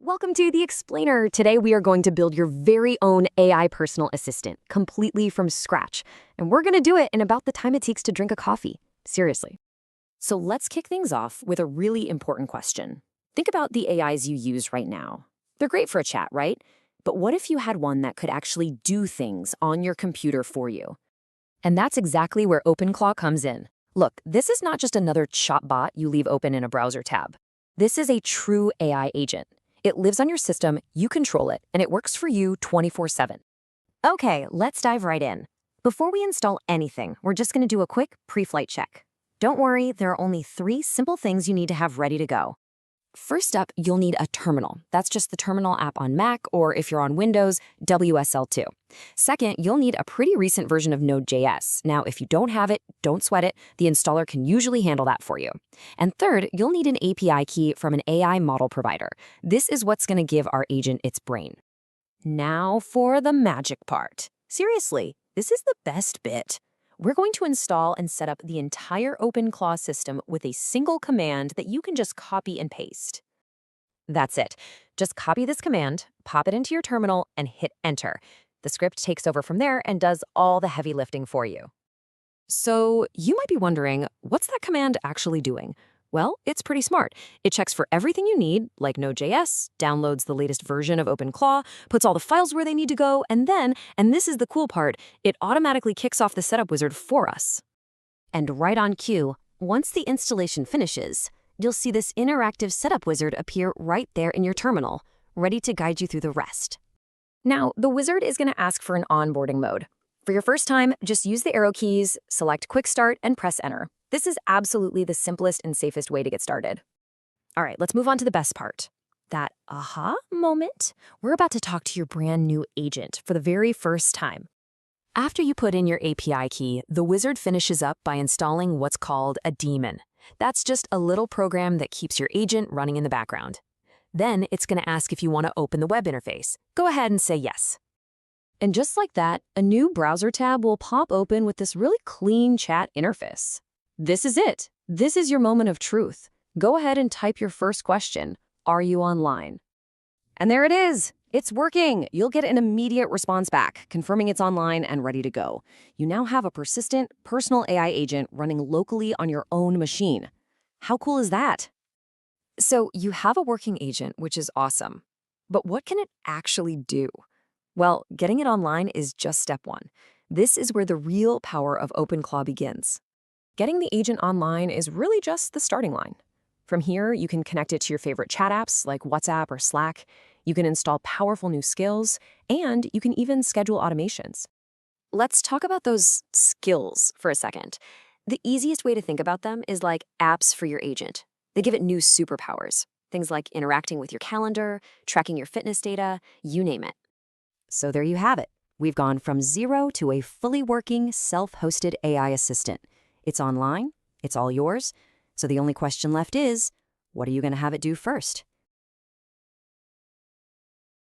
Welcome to The Explainer. Today we are going to build your very own AI personal assistant, completely from scratch. And we're going to do it in about the time it takes to drink a coffee. Seriously. So let's kick things off with a really important question. Think about the AIs you use right now. They're great for a chat, right? But what if you had one that could actually do things on your computer for you? And that's exactly where OpenClaw comes in. Look, this is not just another chatbot you leave open in a browser tab. This is a true AI agent. It lives on your system, you control it, and it works for you 24/7. Okay, let's dive right in. Before we install anything, we're just going to do a quick pre-flight check. Don't worry, there are only 3 simple things you need to have ready to go. First up, you'll need a terminal. That's just the terminal app on Mac, or if you're on Windows, WSL2. Second, you'll need a pretty recent version of Node.js. Now, if you don't have it, don't sweat it. The installer can usually handle that for you. And third, you'll need an API key from an AI model provider. This is what's going to give our agent its brain. Now for the magic part. Seriously, this is the best bit. We're going to install and set up the entire OpenClaw system with a single command that you can just copy and paste. That's it. Just copy this command, pop it into your terminal, and hit enter. The script takes over from there and does all the heavy lifting for you. So you might be wondering, what's that command actually doing? Well, it's pretty smart. It checks for everything you need, like Node.js, downloads the latest version of OpenClaw, puts all the files where they need to go, and then, and this is the cool part, it automatically kicks off the setup wizard for us. And right on cue, once the installation finishes, you'll see this interactive setup wizard appear right there in your terminal, ready to guide you through the rest. Now, the wizard is going to ask for an onboarding mode. For your first time, just use the arrow keys, select Quick Start, and press Enter. This is absolutely the simplest and safest way to get started. All right, let's move on to the best part. That aha moment. We're about to talk to your brand new agent for the very first time. After you put in your API key, the wizard finishes up by installing what's called a daemon. That's just a little program that keeps your agent running in the background. Then it's going to ask if you want to open the web interface. Go ahead and say yes. And just like that, a new browser tab will pop open with this really clean chat interface. This is it. This is your moment of truth. Go ahead and type your first question. Are you online? And there it is. It's working. You'll get an immediate response back, confirming it's online and ready to go. You now have a persistent, personal AI agent running locally on your own machine. How cool is that? So you have a working agent, which is awesome. But what can it actually do? Well, getting it online is just step 1. This is where the real power of OpenClaw begins. Getting the agent online is really just the starting line. From here, you can connect it to your favorite chat apps like WhatsApp or Slack. You can install powerful new skills, and you can even schedule automations. Let's talk about those skills for a second. The easiest way to think about them is like apps for your agent. They give it new superpowers, things like interacting with your calendar, tracking your fitness data, you name it. So there you have it. We've gone from 0 to a fully working, self-hosted AI assistant. It's online, it's all yours, so the only question left is, what are you going to have it do first?